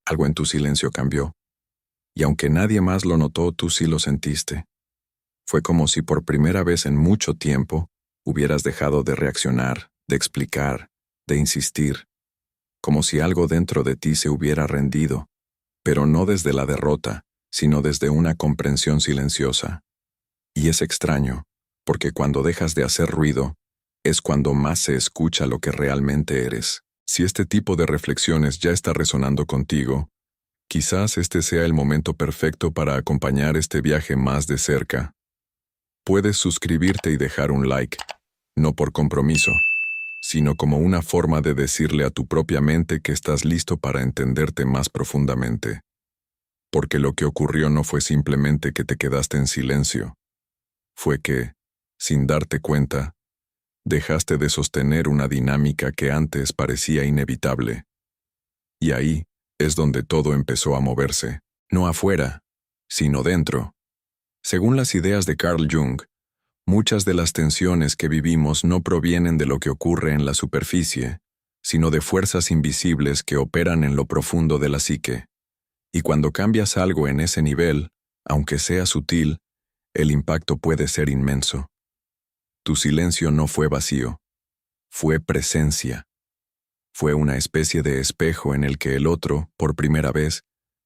Algo en tu silencio cambió. Y aunque nadie más lo notó, tú sí lo sentiste. Fue como si por primera vez en mucho tiempo hubieras dejado de reaccionar, de explicar, de insistir, como si algo dentro de ti se hubiera rendido, pero no desde la derrota, sino desde una comprensión silenciosa. Y es extraño, porque cuando dejas de hacer ruido, es cuando más se escucha lo que realmente eres. Si este tipo de reflexiones ya está resonando contigo, quizás este sea el momento perfecto para acompañar este viaje más de cerca. Puedes suscribirte y dejar un like, no por compromiso, sino como una forma de decirle a tu propia mente que estás listo para entenderte más profundamente. Porque lo que ocurrió no fue simplemente que te quedaste en silencio. Fue que, sin darte cuenta, dejaste de sostener una dinámica que antes parecía inevitable. Y ahí es donde todo empezó a moverse, no afuera, sino dentro. Según las ideas de Carl Jung, muchas de las tensiones que vivimos no provienen de lo que ocurre en la superficie, sino de fuerzas invisibles que operan en lo profundo de la psique. Y cuando cambias algo en ese nivel, aunque sea sutil, el impacto puede ser inmenso. Tu silencio no fue vacío, fue presencia. Fue una especie de espejo en el que el otro, por primera vez,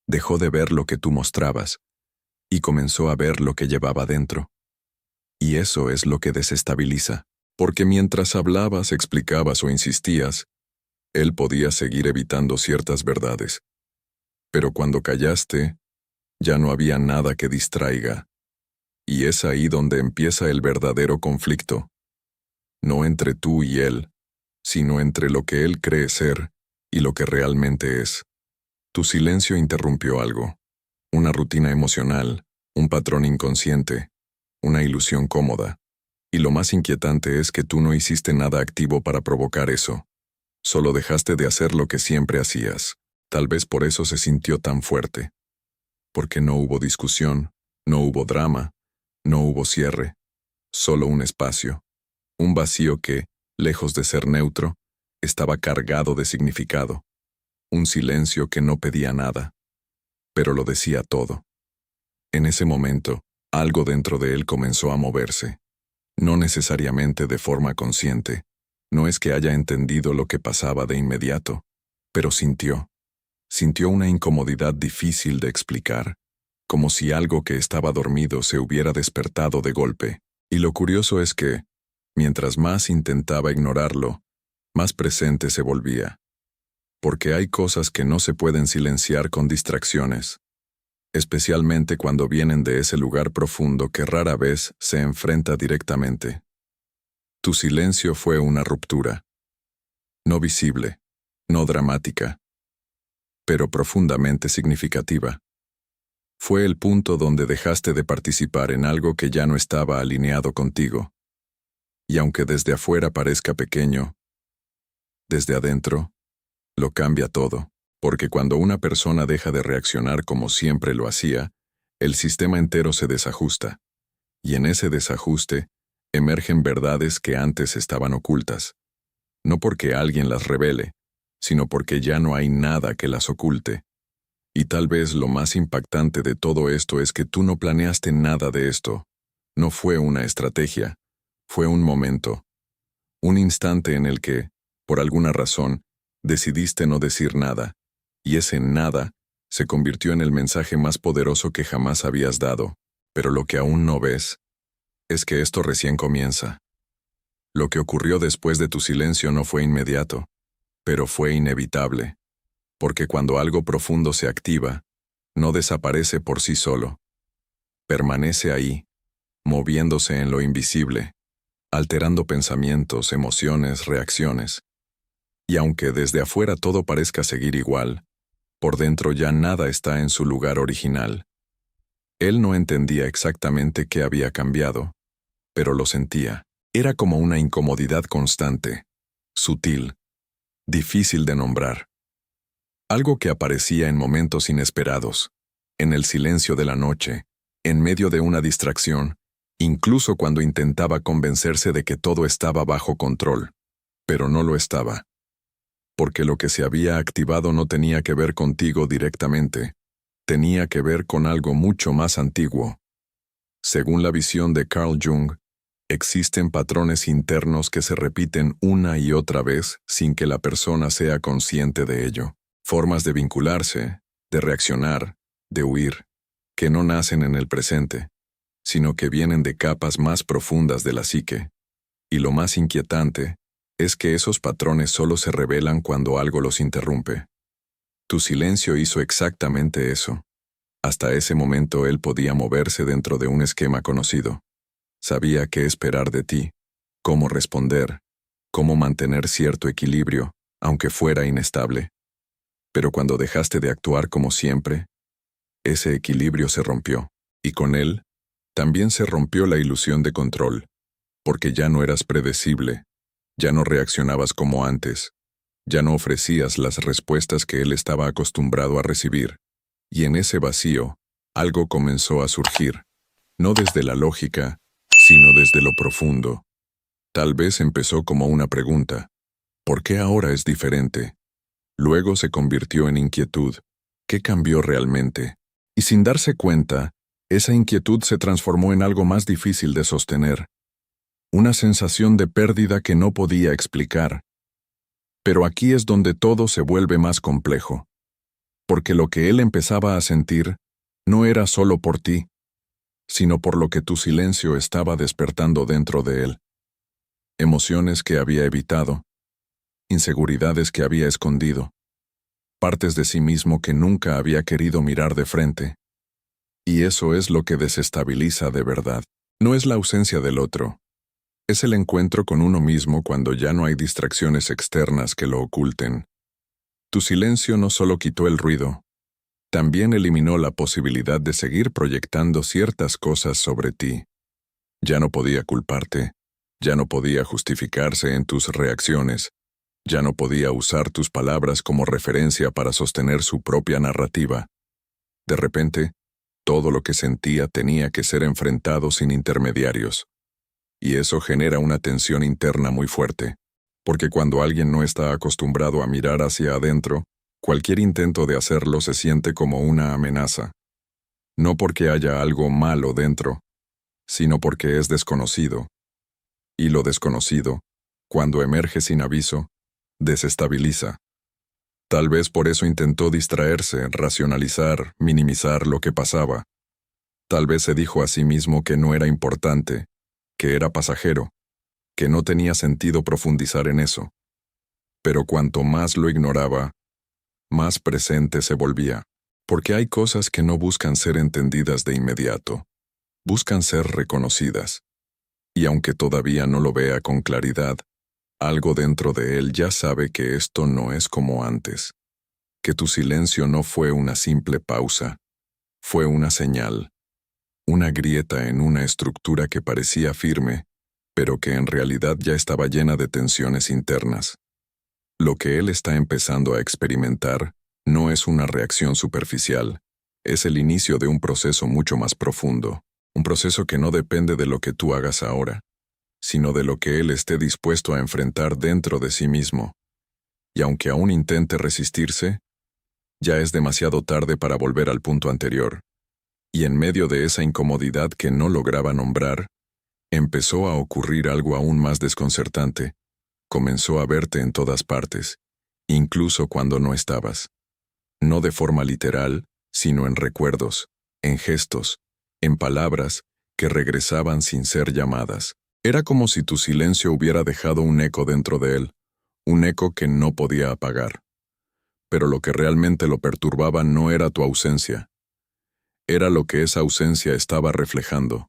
dejó de ver lo que tú mostrabas y comenzó a ver lo que llevaba dentro. Y eso es lo que desestabiliza, porque mientras hablabas, explicabas o insistías, él podía seguir evitando ciertas verdades. Pero cuando callaste, ya no había nada que distraiga. Y es ahí donde empieza el verdadero conflicto. No entre tú y él, sino entre lo que él cree ser y lo que realmente es. Tu silencio interrumpió algo. Una rutina emocional, un patrón inconsciente, una ilusión cómoda. Y lo más inquietante es que tú no hiciste nada activo para provocar eso. Solo dejaste de hacer lo que siempre hacías. Tal vez por eso se sintió tan fuerte. Porque no hubo discusión, no hubo drama, no hubo cierre. Solo un espacio. Un vacío que, lejos de ser neutro, estaba cargado de significado. Un silencio que no pedía nada, pero lo decía todo. En ese momento, algo dentro de él comenzó a moverse. No necesariamente de forma consciente. No es que haya entendido lo que pasaba de inmediato, pero sintió. Sintió una incomodidad difícil de explicar, como si algo que estaba dormido se hubiera despertado de golpe. Y lo curioso es que, mientras más intentaba ignorarlo, más presente se volvía. Porque hay cosas que no se pueden silenciar con distracciones, especialmente cuando vienen de ese lugar profundo que rara vez se enfrenta directamente. Tu silencio fue una ruptura. No visible, no dramática, pero profundamente significativa. Fue el punto donde dejaste de participar en algo que ya no estaba alineado contigo. Y aunque desde afuera parezca pequeño, desde adentro, lo cambia todo, porque cuando una persona deja de reaccionar como siempre lo hacía, el sistema entero se desajusta, y en ese desajuste emergen verdades que antes estaban ocultas, no porque alguien las revele, sino porque ya no hay nada que las oculte. Y tal vez lo más impactante de todo esto es que tú no planeaste nada de esto. No fue una estrategia, fue un momento, un instante en el que, por alguna razón, decidiste no decir nada, y ese nada se convirtió en el mensaje más poderoso que jamás habías dado. Pero lo que aún no ves es que esto recién comienza. Lo que ocurrió después de tu silencio no fue inmediato, pero fue inevitable, porque cuando algo profundo se activa, no desaparece por sí solo. Permanece ahí, moviéndose en lo invisible, alterando pensamientos, emociones, reacciones. Y aunque desde afuera todo parezca seguir igual, por dentro ya nada está en su lugar original. Él no entendía exactamente qué había cambiado, pero lo sentía. Era como una incomodidad constante, sutil, difícil de nombrar. Algo que aparecía en momentos inesperados, en el silencio de la noche, en medio de una distracción, incluso cuando intentaba convencerse de que todo estaba bajo control, pero no lo estaba. porque lo que se había activado no tenía que ver contigo directamente, tenía que ver con algo mucho más antiguo. Según la visión de Carl Jung, existen patrones internos que se repiten una y otra vez sin que la persona sea consciente de ello. Formas de vincularse, de reaccionar, de huir, que no nacen en el presente, sino que vienen de capas más profundas de la psique. Y lo más inquietante es que esos patrones solo se revelan cuando algo los interrumpe. Tu silencio hizo exactamente eso. Hasta ese momento él podía moverse dentro de un esquema conocido. Sabía qué esperar de ti, cómo responder, cómo mantener cierto equilibrio, aunque fuera inestable. Pero cuando dejaste de actuar como siempre, ese equilibrio se rompió, y con él, también se rompió la ilusión de control, porque ya no eras predecible, ya no reaccionabas como antes, ya no ofrecías las respuestas que él estaba acostumbrado a recibir, y en ese vacío, algo comenzó a surgir, no desde la lógica, sino desde lo profundo. Tal vez empezó como una pregunta, ¿por qué ahora es diferente? Luego se convirtió en inquietud, ¿qué cambió realmente? Y sin darse cuenta, esa inquietud se transformó en algo más difícil de sostener, una sensación de pérdida que no podía explicar. Pero aquí es donde todo se vuelve más complejo, porque lo que él empezaba a sentir no era solo por ti, sino por lo que tu silencio estaba despertando dentro de él. Emociones que había evitado, inseguridades que había escondido, partes de sí mismo que nunca había querido mirar de frente. Y eso es lo que desestabiliza de verdad. No es la ausencia del otro. Es el encuentro con uno mismo cuando ya no hay distracciones externas que lo oculten. Tu silencio no solo quitó el ruido, también eliminó la posibilidad de seguir proyectando ciertas cosas sobre ti. Ya no podía culparte, ya no podía justificarse en tus reacciones, ya no podía usar tus palabras como referencia para sostener su propia narrativa. De repente, todo lo que sentía tenía que ser enfrentado sin intermediarios. Y eso genera una tensión interna muy fuerte, porque cuando alguien no está acostumbrado a mirar hacia adentro, cualquier intento de hacerlo se siente como una amenaza. No porque haya algo malo dentro, sino porque es desconocido. Y lo desconocido, cuando emerge sin aviso, desestabiliza. Tal vez por eso intentó distraerse, racionalizar, minimizar lo que pasaba. Tal vez se dijo a sí mismo que no era importante, que era pasajero, que no tenía sentido profundizar en eso. Pero cuanto más lo ignoraba, más presente se volvía, porque hay cosas que no buscan ser entendidas de inmediato, buscan ser reconocidas. Y aunque todavía no lo vea con claridad, algo dentro de él ya sabe que esto no es como antes, que tu silencio no fue una simple pausa, fue una señal, una grieta en una estructura que parecía firme, pero que en realidad ya estaba llena de tensiones internas. Lo que él está empezando a experimentar no es una reacción superficial, es el inicio de un proceso mucho más profundo, un proceso que no depende de lo que tú hagas ahora, sino de lo que él esté dispuesto a enfrentar dentro de sí mismo. Y aunque aún intente resistirse, ya es demasiado tarde para volver al punto anterior. Y en medio de esa incomodidad que no lograba nombrar, empezó a ocurrir algo aún más desconcertante. Comenzó a verte en todas partes, incluso cuando no estabas. No de forma literal, sino en recuerdos, en gestos, en palabras que regresaban sin ser llamadas. Era como si tu silencio hubiera dejado un eco dentro de él, un eco que no podía apagar. Pero lo que realmente lo perturbaba no era tu ausencia, era lo que esa ausencia estaba reflejando.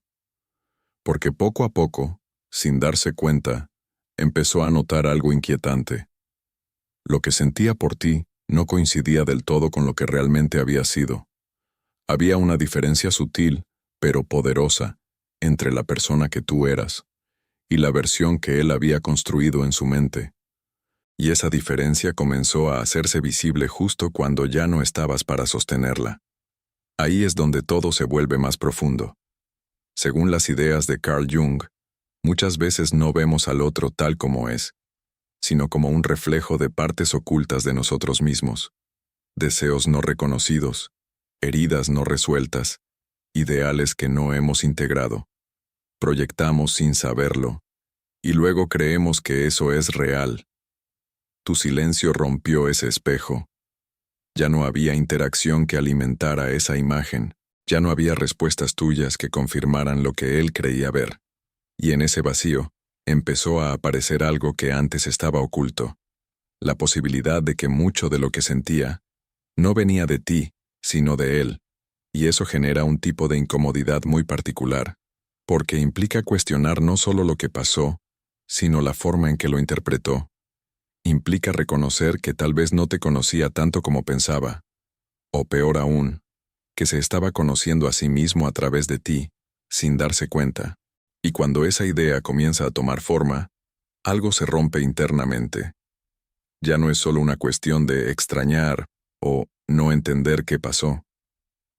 Porque poco a poco, sin darse cuenta, empezó a notar algo inquietante. Lo que sentía por ti no coincidía del todo con lo que realmente había sido. Había una diferencia sutil, pero poderosa, entre la persona que tú eras y la versión que él había construido en su mente. Y esa diferencia comenzó a hacerse visible justo cuando ya no estabas para sostenerla. Ahí es donde todo se vuelve más profundo. Según las ideas de Carl Jung, muchas veces no vemos al otro tal como es, sino como un reflejo de partes ocultas de nosotros mismos, deseos no reconocidos, heridas no resueltas, ideales que no hemos integrado. Proyectamos sin saberlo, y luego creemos que eso es real. Tu silencio rompió ese espejo. Ya no había interacción que alimentara esa imagen, ya no había respuestas tuyas que confirmaran lo que él creía ver. Y en ese vacío, empezó a aparecer algo que antes estaba oculto, la posibilidad de que mucho de lo que sentía no venía de ti, sino de él, y eso genera un tipo de incomodidad muy particular, porque implica cuestionar no solo lo que pasó, sino la forma en que lo interpretó. Implica reconocer que tal vez no te conocía tanto como pensaba, o peor aún, que se estaba conociendo a sí mismo a través de ti, sin darse cuenta. Y cuando esa idea comienza a tomar forma, algo se rompe internamente. Ya no es solo una cuestión de extrañar o no entender qué pasó.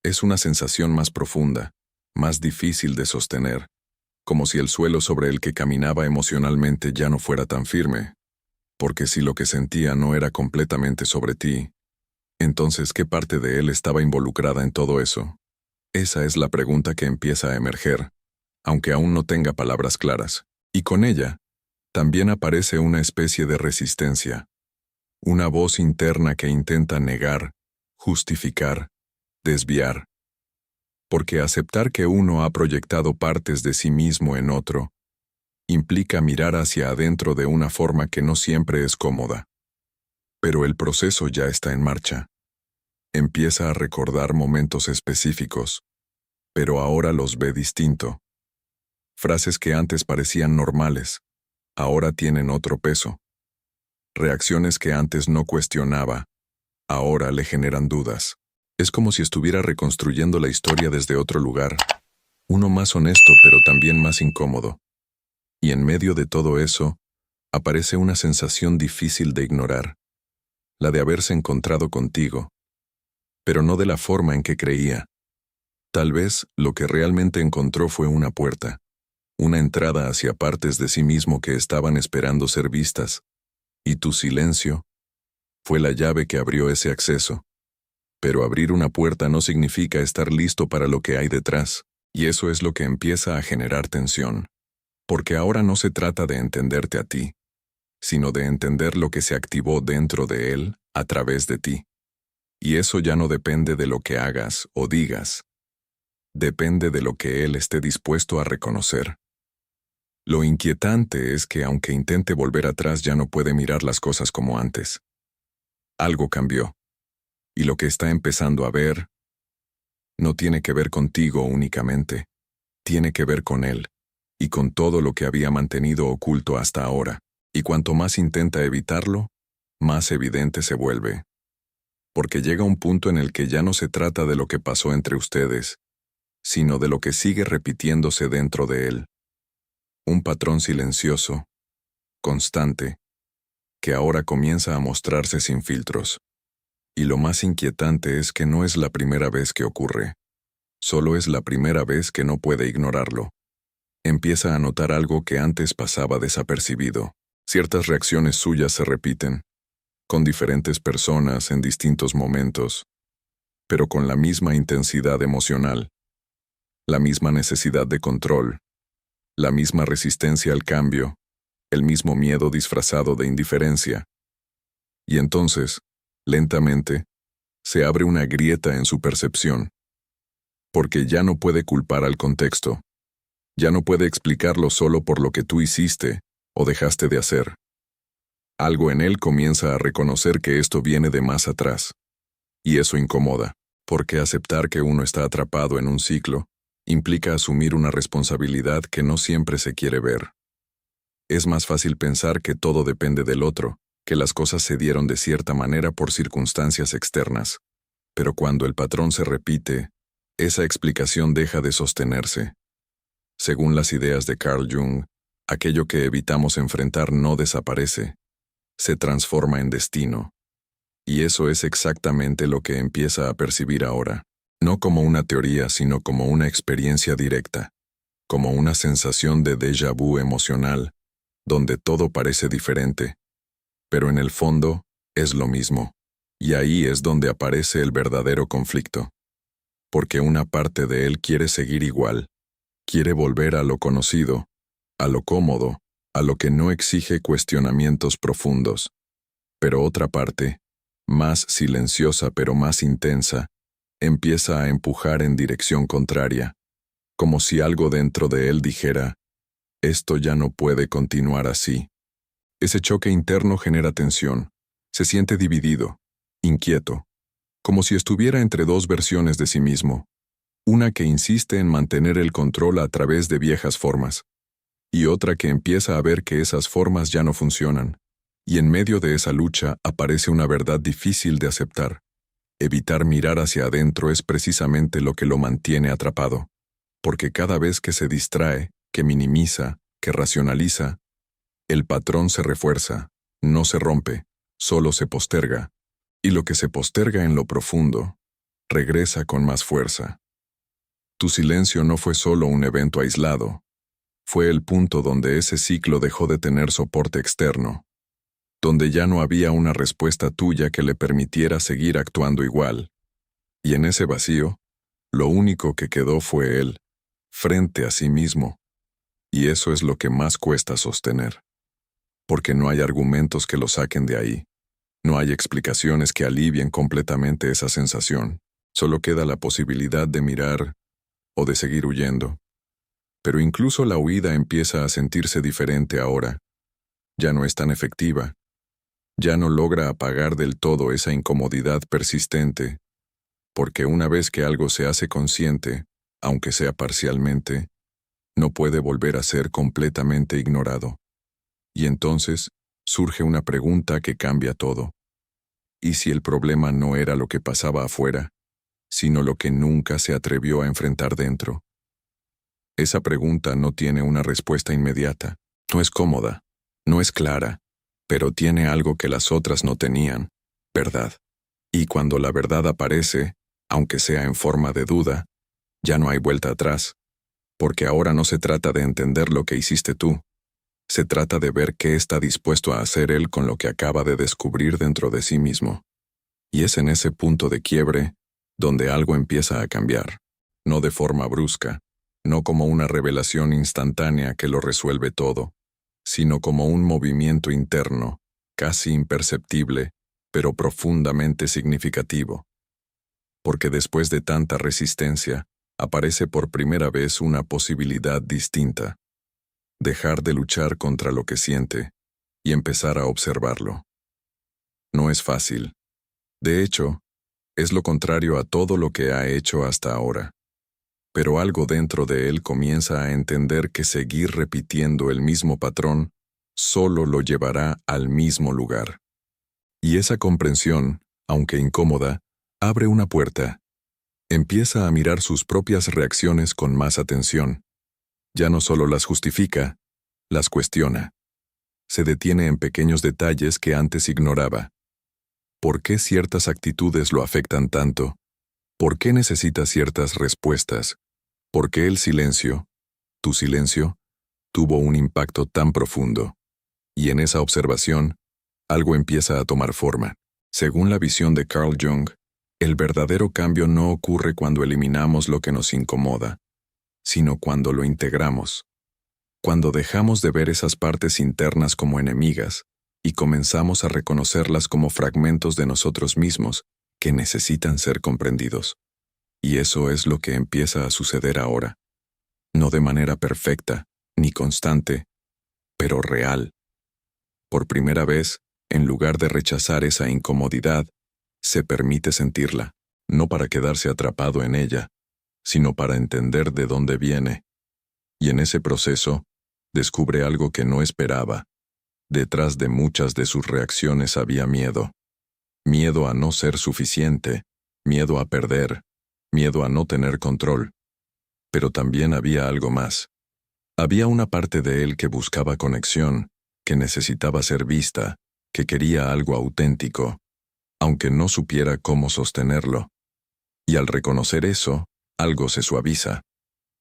Es una sensación más profunda, más difícil de sostener, como si el suelo sobre el que caminaba emocionalmente ya no fuera tan firme. Porque si lo que sentía no era completamente sobre ti, entonces ¿qué parte de él estaba involucrada en todo eso? Esa es la pregunta que empieza a emerger, aunque aún no tenga palabras claras, y con ella, también aparece una especie de resistencia, una voz interna que intenta negar, justificar, desviar. Porque aceptar que uno ha proyectado partes de sí mismo en otro, implica mirar hacia adentro de una forma que no siempre es cómoda. Pero el proceso ya está en marcha. Empieza a recordar momentos específicos, pero ahora los ve distinto. Frases que antes parecían normales, ahora tienen otro peso. Reacciones que antes no cuestionaba, ahora le generan dudas. Es como si estuviera reconstruyendo la historia desde otro lugar, uno más honesto pero también más incómodo. Y en medio de todo eso, aparece una sensación difícil de ignorar, la de haberse encontrado contigo, pero no de la forma en que creía. Tal vez lo que realmente encontró fue una puerta, una entrada hacia partes de sí mismo que estaban esperando ser vistas, y tu silencio fue la llave que abrió ese acceso. Pero abrir una puerta no significa estar listo para lo que hay detrás, y eso es lo que empieza a generar tensión. Porque ahora no se trata de entenderte a ti, sino de entender lo que se activó dentro de él a través de ti. Y eso ya no depende de lo que hagas o digas. Depende de lo que él esté dispuesto a reconocer. Lo inquietante es que aunque intente volver atrás ya no puede mirar las cosas como antes. Algo cambió. Y lo que está empezando a ver no tiene que ver contigo únicamente, tiene que ver con él, y con todo lo que había mantenido oculto hasta ahora. Y cuanto más intenta evitarlo, más evidente se vuelve. Porque llega un punto en el que ya no se trata de lo que pasó entre ustedes, sino de lo que sigue repitiéndose dentro de él. Un patrón silencioso, constante, que ahora comienza a mostrarse sin filtros. Y lo más inquietante es que no es la primera vez que ocurre. Solo es la primera vez que no puede ignorarlo. Empieza a notar algo que antes pasaba desapercibido. Ciertas reacciones suyas se repiten, con diferentes personas en distintos momentos, pero con la misma intensidad emocional, la misma necesidad de control, la misma resistencia al cambio, el mismo miedo disfrazado de indiferencia. Y entonces, lentamente, se abre una grieta en su percepción, porque ya no puede culpar al contexto, ya no puede explicarlo solo por lo que tú hiciste o dejaste de hacer. Algo en él comienza a reconocer que esto viene de más atrás, y eso incomoda, porque aceptar que uno está atrapado en un ciclo implica asumir una responsabilidad que no siempre se quiere ver. Es más fácil pensar que todo depende del otro, que las cosas se dieron de cierta manera por circunstancias externas. Pero cuando el patrón se repite, esa explicación deja de sostenerse. Según las ideas de Carl Jung, aquello que evitamos enfrentar no desaparece, se transforma en destino. Y eso es exactamente lo que empieza a percibir ahora, no como una teoría, sino como una experiencia directa, como una sensación de déjà vu emocional, donde todo parece diferente, pero en el fondo es lo mismo. Y ahí es donde aparece el verdadero conflicto. Porque una parte de él quiere seguir igual, quiere volver a lo conocido, a lo cómodo, a lo que no exige cuestionamientos profundos. Pero otra parte, más silenciosa pero más intensa, empieza a empujar en dirección contraria, como si algo dentro de él dijera, esto ya no puede continuar así. Ese choque interno genera tensión, se siente dividido, inquieto, como si estuviera entre dos versiones de sí mismo, una que insiste en mantener el control a través de viejas formas, y otra que empieza a ver que esas formas ya no funcionan, y en medio de esa lucha aparece una verdad difícil de aceptar. Evitar mirar hacia adentro es precisamente lo que lo mantiene atrapado, porque cada vez que se distrae, que minimiza, que racionaliza, el patrón se refuerza, no se rompe, solo se posterga, y lo que se posterga en lo profundo, regresa con más fuerza. Tu silencio no fue solo un evento aislado, fue el punto donde ese ciclo dejó de tener soporte externo, donde ya no había una respuesta tuya que le permitiera seguir actuando igual. Y en ese vacío, lo único que quedó fue él, frente a sí mismo. Y eso es lo que más cuesta sostener. Porque no hay argumentos que lo saquen de ahí. No hay explicaciones que alivien completamente esa sensación. Solo queda la posibilidad de mirar o de seguir huyendo. Pero incluso la huida empieza a sentirse diferente ahora. Ya no es tan efectiva. Ya no logra apagar del todo esa incomodidad persistente, porque una vez que algo se hace consciente, aunque sea parcialmente, no puede volver a ser completamente ignorado. Y entonces surge una pregunta que cambia todo. ¿Y si el problema no era lo que pasaba afuera, sino lo que nunca se atrevió a enfrentar dentro? Esa pregunta no tiene una respuesta inmediata, no es cómoda, no es clara, pero tiene algo que las otras no tenían, verdad. Y cuando la verdad aparece, aunque sea en forma de duda, ya no hay vuelta atrás, porque ahora no se trata de entender lo que hiciste tú, se trata de ver qué está dispuesto a hacer él con lo que acaba de descubrir dentro de sí mismo. Y es en ese punto de quiebre donde algo empieza a cambiar, no de forma brusca, no como una revelación instantánea que lo resuelve todo, sino como un movimiento interno, casi imperceptible, pero profundamente significativo. Porque después de tanta resistencia, aparece por primera vez una posibilidad distinta. Dejar de luchar contra lo que siente y empezar a observarlo. No es fácil. De hecho, es lo contrario a todo lo que ha hecho hasta ahora. Pero algo dentro de él comienza a entender que seguir repitiendo el mismo patrón solo lo llevará al mismo lugar. Y esa comprensión, aunque incómoda, abre una puerta. Empieza a mirar sus propias reacciones con más atención. Ya no solo las justifica, las cuestiona. Se detiene en pequeños detalles que antes ignoraba. ¿Por qué ciertas actitudes lo afectan tanto? ¿Por qué necesita ciertas respuestas? ¿Por qué el silencio, tu silencio, tuvo un impacto tan profundo? Y en esa observación, algo empieza a tomar forma. Según la visión de Carl Jung, el verdadero cambio no ocurre cuando eliminamos lo que nos incomoda, sino cuando lo integramos. Cuando dejamos de ver esas partes internas como enemigas y comenzamos a reconocerlas como fragmentos de nosotros mismos que necesitan ser comprendidos. Y eso es lo que empieza a suceder ahora. No de manera perfecta, ni constante, pero real. Por primera vez, en lugar de rechazar esa incomodidad, se permite sentirla, no para quedarse atrapado en ella, sino para entender de dónde viene. Y en ese proceso, descubre algo que no esperaba. Detrás de muchas de sus reacciones había miedo. Miedo a no ser suficiente, miedo a perder, miedo a no tener control. Pero también había algo más. Había una parte de él que buscaba conexión, que necesitaba ser vista, que quería algo auténtico, aunque no supiera cómo sostenerlo. Y al reconocer eso, algo se suaviza.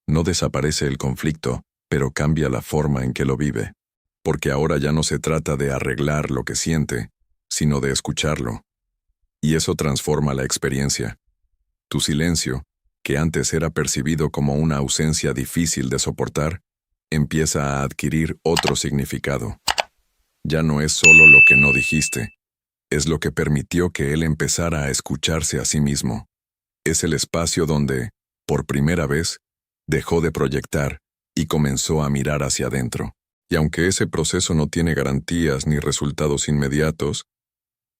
No desaparece el conflicto, pero cambia la forma en que lo vive. porque ahora ya no se trata de arreglar lo que siente, sino de escucharlo. Y eso transforma la experiencia. Tu silencio, que antes era percibido como una ausencia difícil de soportar, empieza a adquirir otro significado. Ya no es solo lo que no dijiste, es lo que permitió que él empezara a escucharse a sí mismo. Es el espacio donde, por primera vez, dejó de proyectar y comenzó a mirar hacia adentro. Y aunque ese proceso no tiene garantías ni resultados inmediatos,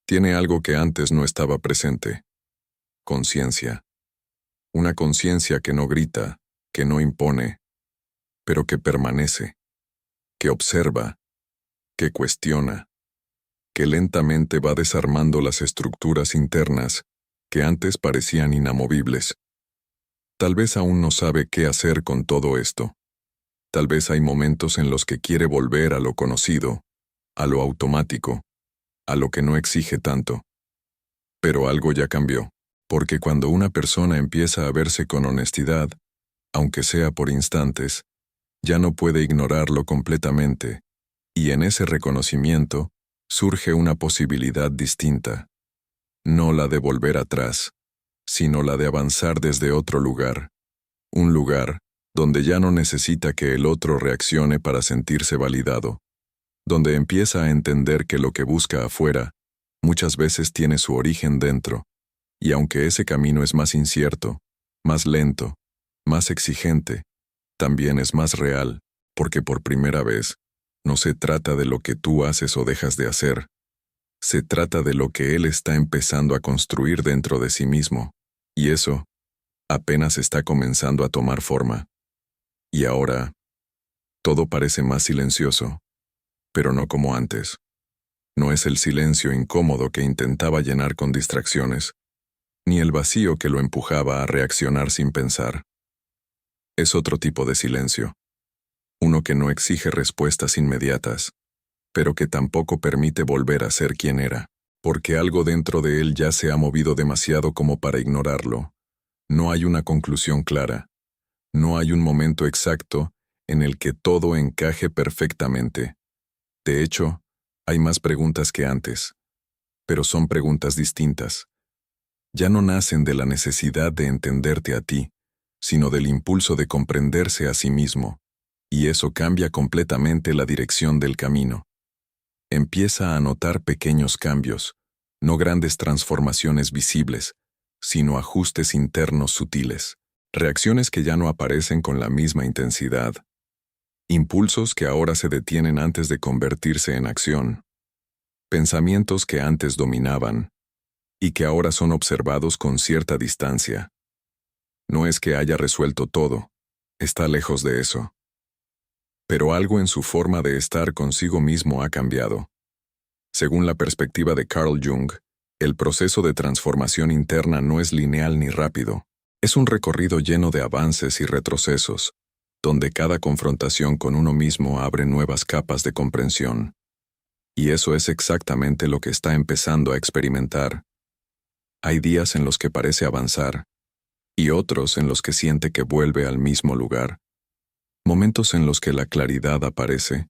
tiene algo que antes no estaba presente: conciencia. Una conciencia que no grita, que no impone, pero que permanece, que observa, que cuestiona, que lentamente va desarmando las estructuras internas que antes parecían inamovibles. Tal vez aún no sabe qué hacer con todo esto. Tal vez hay momentos en los que quiere volver a lo conocido, a lo automático, a lo que no exige tanto. Pero algo ya cambió, porque cuando una persona empieza a verse con honestidad, aunque sea por instantes, ya no puede ignorarlo completamente, y en ese reconocimiento surge una posibilidad distinta. No la de volver atrás, sino la de avanzar desde otro lugar. Un lugar donde ya no necesita que el otro reaccione para sentirse validado. Donde empieza a entender que lo que busca afuera muchas veces tiene su origen dentro. Y aunque ese camino es más incierto, más lento, más exigente, también es más real, porque por primera vez, no se trata de lo que tú haces o dejas de hacer. Se trata de lo que él está empezando a construir dentro de sí mismo, y eso apenas está comenzando a tomar forma. Y ahora, todo parece más silencioso, pero no como antes. No es el silencio incómodo que intentaba llenar con distracciones, ni el vacío que lo empujaba a reaccionar sin pensar. Es otro tipo de silencio, uno que no exige respuestas inmediatas, pero que tampoco permite volver a ser quien era, porque algo dentro de él ya se ha movido demasiado como para ignorarlo. No hay una conclusión clara, no hay un momento exacto en el que todo encaje perfectamente. De hecho, hay más preguntas que antes, pero son preguntas distintas. Ya no nacen de la necesidad de entenderte a ti, sino del impulso de comprenderse a sí mismo, y eso cambia completamente la dirección del camino. Empieza a notar pequeños cambios, no grandes transformaciones visibles, sino ajustes internos sutiles, reacciones que ya no aparecen con la misma intensidad, impulsos que ahora se detienen antes de convertirse en acción, pensamientos que antes dominaban, y que ahora son observados con cierta distancia. No es que haya resuelto todo, está lejos de eso. Pero algo en su forma de estar consigo mismo ha cambiado. Según la perspectiva de Carl Jung, el proceso de transformación interna no es lineal ni rápido. Es un recorrido lleno de avances y retrocesos, donde cada confrontación con uno mismo abre nuevas capas de comprensión. Y eso es exactamente lo que está empezando a experimentar. Hay días en los que parece avanzar, y otros en los que siente que vuelve al mismo lugar. Momentos en los que la claridad aparece,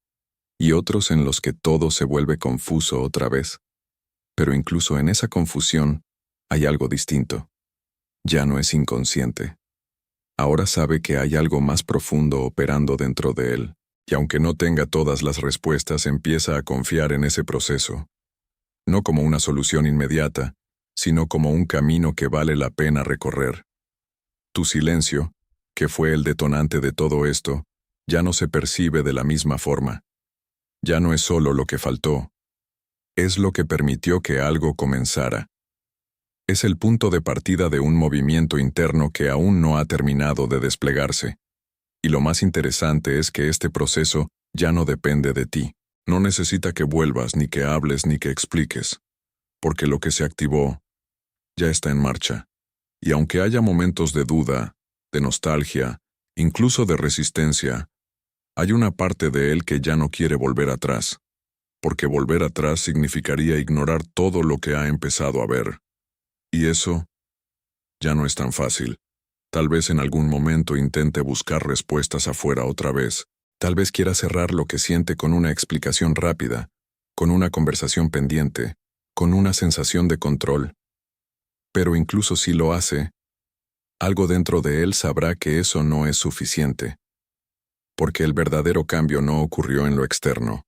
y otros en los que todo se vuelve confuso otra vez. Pero incluso en esa confusión hay algo distinto. Ya no es inconsciente. Ahora sabe que hay algo más profundo operando dentro de él, y aunque no tenga todas las respuestas, empieza a confiar en ese proceso. No como una solución inmediata, sino como un camino que vale la pena recorrer. Tu silencio, que fue el detonante de todo esto, ya no se percibe de la misma forma. Ya no es solo lo que faltó, es lo que permitió que algo comenzara. Es el punto de partida de un movimiento interno que aún no ha terminado de desplegarse. Y lo más interesante es que este proceso ya no depende de ti. No necesita que vuelvas, ni que hables, ni que expliques, porque lo que se activó ya está en marcha. Y aunque haya momentos de duda, de nostalgia, incluso de resistencia, hay una parte de él que ya no quiere volver atrás, porque volver atrás significaría ignorar todo lo que ha empezado a ver. Y eso ya no es tan fácil. Tal vez en algún momento intente buscar respuestas afuera otra vez. Tal vez quiera cerrar lo que siente con una explicación rápida, con una conversación pendiente, con una sensación de control. Pero incluso si lo hace, algo dentro de él sabrá que eso no es suficiente, porque el verdadero cambio no ocurrió en lo externo,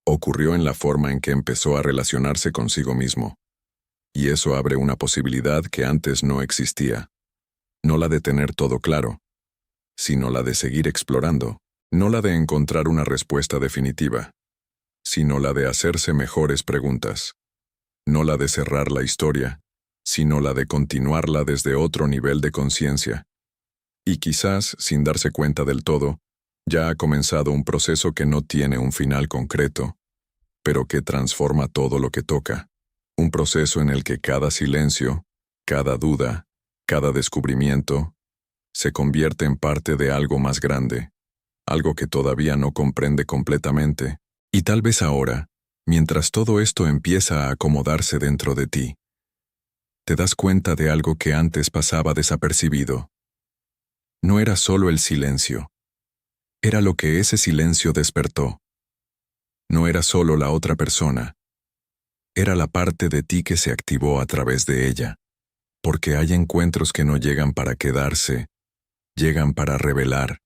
ocurrió en la forma en que empezó a relacionarse consigo mismo. Y eso abre una posibilidad que antes no existía. No la de tener todo claro, sino la de seguir explorando, no la de encontrar una respuesta definitiva, sino la de hacerse mejores preguntas, no la de cerrar la historia, sino la de continuarla desde otro nivel de conciencia. Y quizás, sin darse cuenta del todo, ya ha comenzado un proceso que no tiene un final concreto, pero que transforma todo lo que toca. Un proceso en el que cada silencio, cada duda, cada descubrimiento, se convierte en parte de algo más grande, algo que todavía no comprende completamente. Y tal vez ahora, mientras todo esto empieza a acomodarse dentro de ti, te das cuenta de algo que antes pasaba desapercibido. No era solo el silencio, era lo que ese silencio despertó. No era solo la otra persona, era la parte de ti que se activó a través de ella. Porque hay encuentros que no llegan para quedarse, llegan para revelar.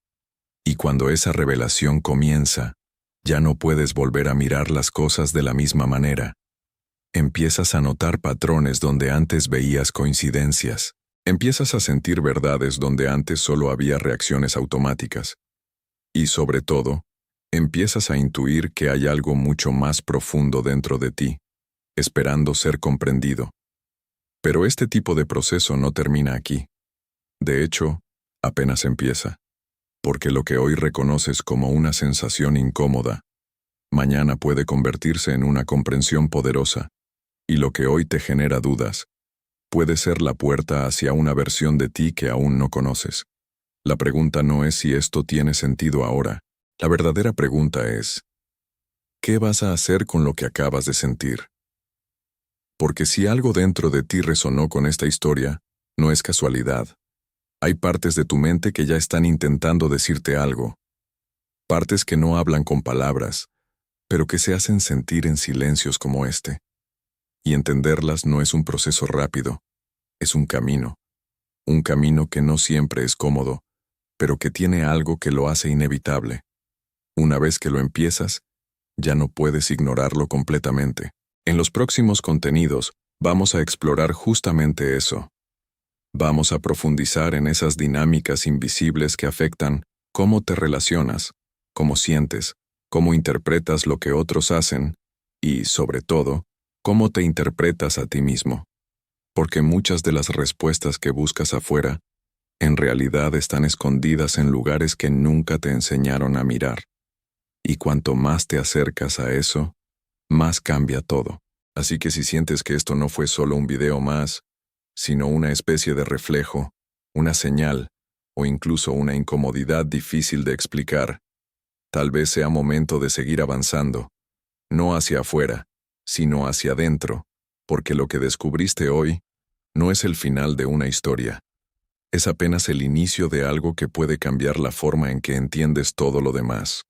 Y cuando esa revelación comienza, ya no puedes volver a mirar las cosas de la misma manera. Empiezas a notar patrones donde antes veías coincidencias. Empiezas a sentir verdades donde antes solo había reacciones automáticas. Y sobre todo, empiezas a intuir que hay algo mucho más profundo dentro de ti, esperando ser comprendido. Pero este tipo de proceso no termina aquí. De hecho, apenas empieza. Porque lo que hoy reconoces como una sensación incómoda, mañana puede convertirse en una comprensión poderosa. Y lo que hoy te genera dudas, puede ser la puerta hacia una versión de ti que aún no conoces. La pregunta no es si esto tiene sentido ahora. La verdadera pregunta es, ¿qué vas a hacer con lo que acabas de sentir? Porque si algo dentro de ti resonó con esta historia, no es casualidad. Hay partes de tu mente que ya están intentando decirte algo. Partes que no hablan con palabras, pero que se hacen sentir en silencios como este. Y entenderlas no es un proceso rápido, es un camino. Un camino que no siempre es cómodo, pero que tiene algo que lo hace inevitable. Una vez que lo empiezas, ya no puedes ignorarlo completamente. En los próximos contenidos, vamos a explorar justamente eso. Vamos a profundizar en esas dinámicas invisibles que afectan cómo te relacionas, cómo sientes, cómo interpretas lo que otros hacen y, sobre todo, cómo te interpretas a ti mismo. Porque muchas de las respuestas que buscas afuera, en realidad están escondidas en lugares que nunca te enseñaron a mirar. Y cuanto más te acercas a eso, más cambia todo. Así que si sientes que esto no fue solo un video más, sino una especie de reflejo, una señal, o incluso una incomodidad difícil de explicar, tal vez sea momento de seguir avanzando, no hacia afuera, sino hacia adentro, porque lo que descubriste hoy no es el final de una historia, es apenas el inicio de algo que puede cambiar la forma en que entiendes todo lo demás.